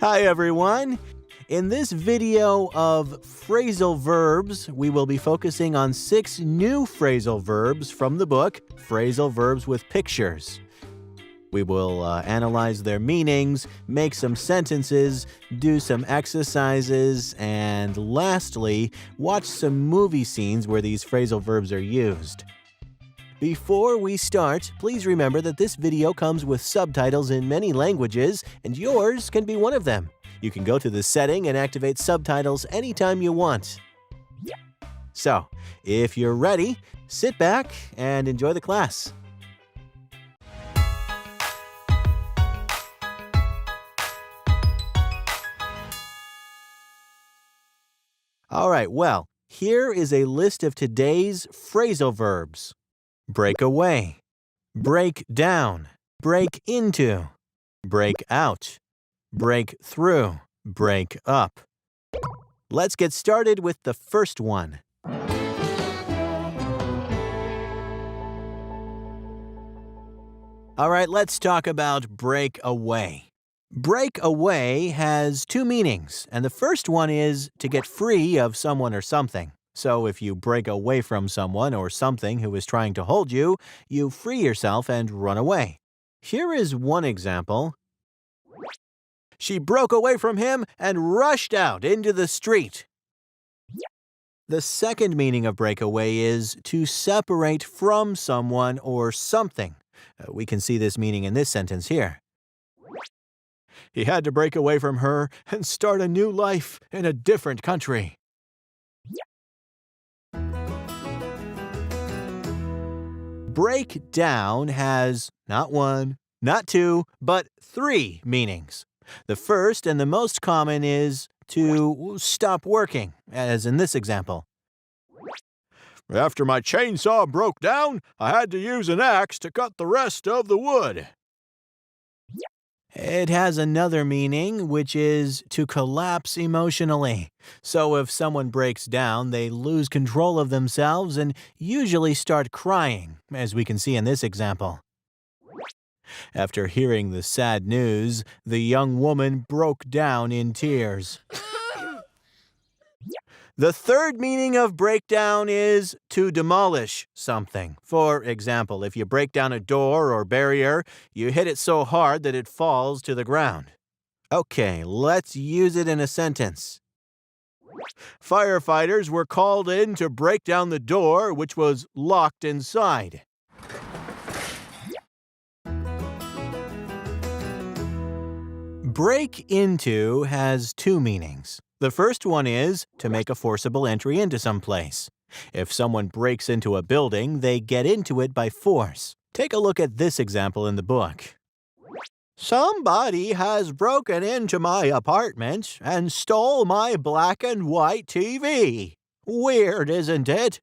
Hi everyone! In this video of phrasal verbs, we will be focusing on 6 new phrasal verbs from the book, Phrasal Verbs with Pictures. We will analyze their meanings, make some sentences, do some exercises, and lastly, watch some movie scenes where these phrasal verbs are used. Before we start, please remember that this video comes with subtitles in many languages, and yours can be one of them. You can go to the setting and activate subtitles anytime you want. So, if you're ready, sit back and enjoy the class. All right, well, here is a list of today's phrasal verbs. Break away, break down, break into, break out, break through, break up. Let's get started with the first one. All right, let's talk about break away. Break away has 2 meanings, and the first one is to get free of someone or something. So if you break away from someone or something who is trying to hold you, you free yourself and run away. Here is one example. She broke away from him and rushed out into the street. The second meaning of break away is to separate from someone or something. We can see this meaning in this sentence here. He had to break away from her and start a new life in a different country. Break down has not 1, not 2, but 3 meanings. The first and the most common is to stop working, as in this example. After my chainsaw broke down, I had to use an axe to cut the rest of the wood. It has another meaning, which is to collapse emotionally. So if someone breaks down, they lose control of themselves and usually start crying, as we can see in this example. After hearing the sad news, the young woman broke down in tears. The third meaning of breakdown is to demolish something. For example, if you break down a door or barrier, you hit it so hard that it falls to the ground. Okay, let's use it in a sentence. Firefighters were called in to break down the door, which was locked inside. Break into has 2 meanings. The first one is to make a forcible entry into some place. If someone breaks into a building, they get into it by force. Take a look at this example in the book. Somebody has broken into my apartment and stole my black and white TV. Weird, isn't it?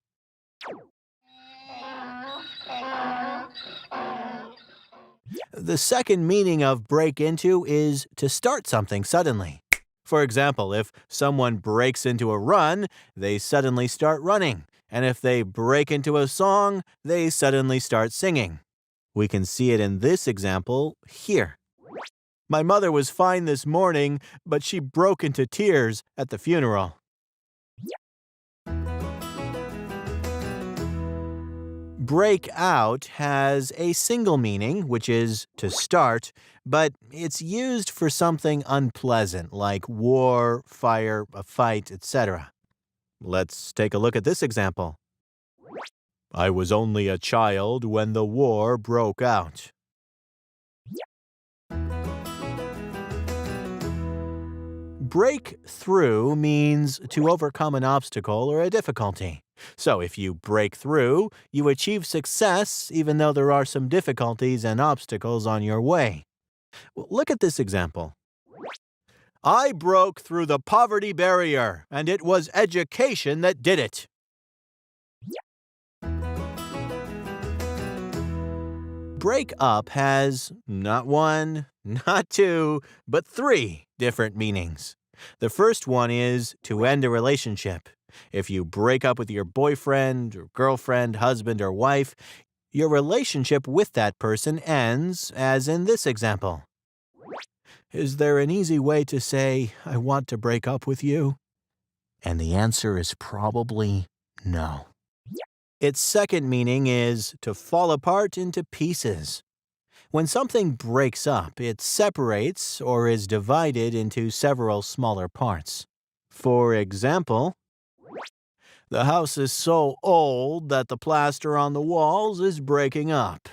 The second meaning of break into is to start something suddenly. For example, if someone breaks into a run, they suddenly start running. And if they break into a song, they suddenly start singing. We can see it in this example here. My mother was fine this morning, but she broke into tears at the funeral. Break out has a single meaning, which is to start, but it's used for something unpleasant like war, fire, a fight, etc. Let's take a look at this example. I was only a child when the war broke out. Break through means to overcome an obstacle or a difficulty. So if you break through, you achieve success even though there are some difficulties and obstacles on your way. Well, look at this example. I broke through the poverty barrier, and it was education that did it. Break up has not 1, not 2, but 3 different meanings. The first one is to end a relationship. If you break up with your boyfriend or girlfriend, husband or wife, your relationship with that person ends, as in this example. Is there an easy way to say, I want to break up with you? And the answer is probably no. Its second meaning is to fall apart into pieces. When something breaks up, it separates or is divided into several smaller parts. For example, the house is so old that the plaster on the walls is breaking up.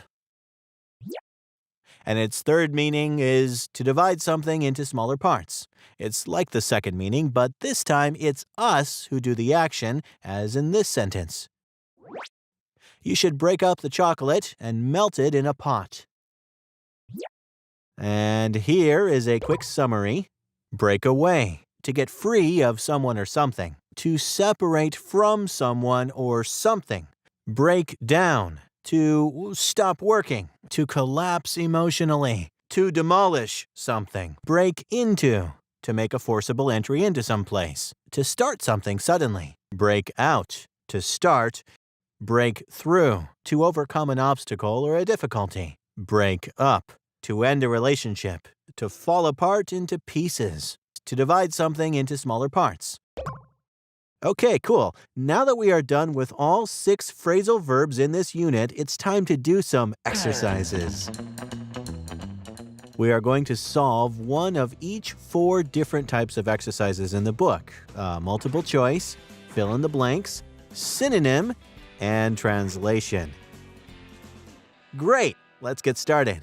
And its third meaning is to divide something into smaller parts. It's like the second meaning, but this time it's us who do the action, as in this sentence. You should break up the chocolate and melt it in a pot. And here is a quick summary. Break away, to get free of someone or something. To separate from someone or something. Break down, to stop working. To collapse emotionally. To demolish something. Break into, to make a forcible entry into some place. To start something suddenly. Break out, to start. Break through, to overcome an obstacle or a difficulty. Break up, to end a relationship. To fall apart into pieces. To divide something into smaller parts. Okay, cool. Now that we are done with all 6 phrasal verbs in this unit, it's time to do some exercises. We are going to solve one of each 4 different types of exercises in the book. Multiple choice, fill in the blanks, synonym, and translation. Great! Let's get started.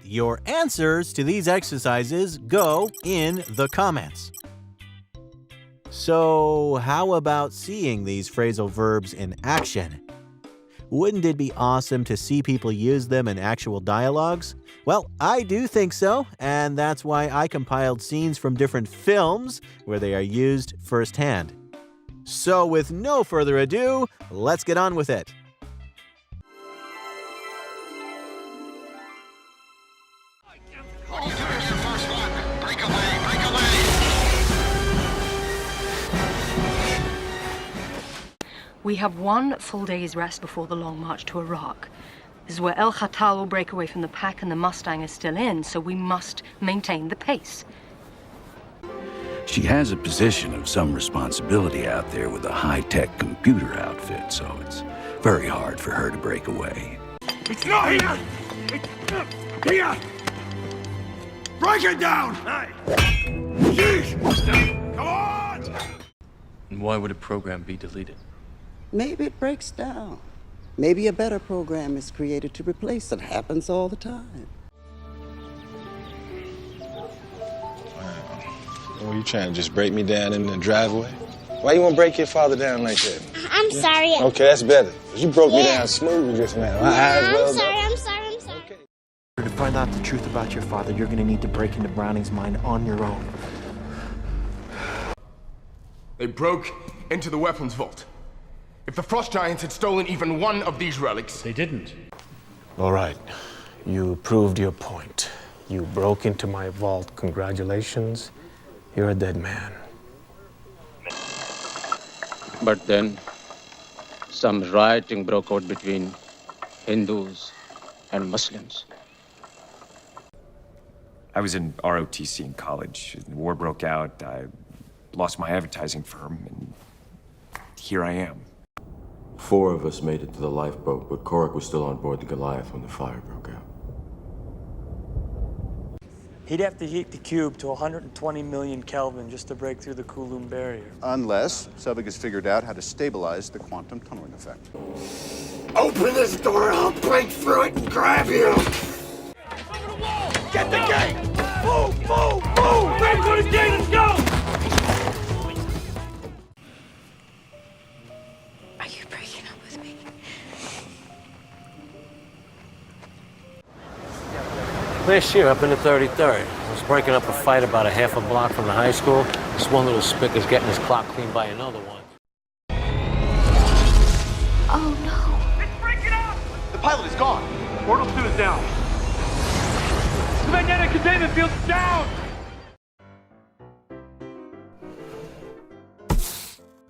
Your answers to these exercises go in the comments. So, how about seeing these phrasal verbs in action? Wouldn't it be awesome to see people use them in actual dialogues? Well, I do think so, and that's why I compiled scenes from different films where they are used firsthand. So, with no further ado, let's get on with it. We have 1 full day's rest before the long march to Iraq. This is where El Khatal will break away from the pack and the Mustang is still in, so we must maintain the pace. She has a position of some responsibility out there with a high-tech computer outfit, so it's very hard for her to break away. It's not here! Here! Break it down! Jeez! Come on! And why would a program be deleted? Maybe it breaks down. Maybe a better program is created to replace it. Happens all the time. Oh, you trying to just break me down in the driveway? Why you want to break your father down like that? I'm sorry. Okay, that's better. You broke me down smooth just now. I'm sorry. Okay. To find out the truth about your father, you're going to need to break into Browning's mind on your own. They broke into the weapons vault. If the Frost Giants had stolen even one of these relics... They didn't. All right. You proved your point. You broke into my vault. Congratulations. You're a dead man. But then, some rioting broke out between Hindus and Muslims. I was in ROTC in college. The war broke out. I lost my advertising firm, and here I am. 4 of us made it to the lifeboat, but Korik was still on board the Goliath when the fire broke out. He'd have to heat the cube to 120 million Kelvin just to break through the Coulomb barrier. Unless Selvig has figured out how to stabilize the quantum tunneling effect. Open this door, I'll break through it and grab you! Get the gate! Move, move, move! Back to the gate, let's go! Are you breaking up with me? Last year, up in the 33rd, I was breaking up a fight about a half a block from the high school. This one little spick is getting his clock cleaned by another one. Oh, no. Let's break it up! The pilot is gone. Portal 2 is down. The magnetic containment field's down!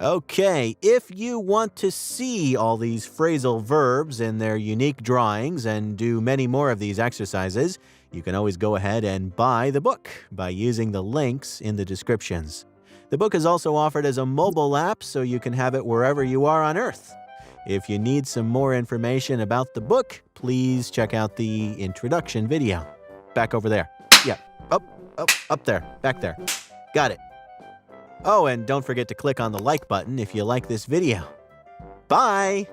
Okay, if you want to see all these phrasal verbs in their unique drawings and do many more of these exercises, you can always go ahead and buy the book by using the links in the descriptions. The book is also offered as a mobile app, so you can have it wherever you are on Earth. If you need some more information about the book, please check out the introduction video. Back over there. Yeah, up there, back there. Got it. Oh, and don't forget to click on the like button if you like this video. Bye!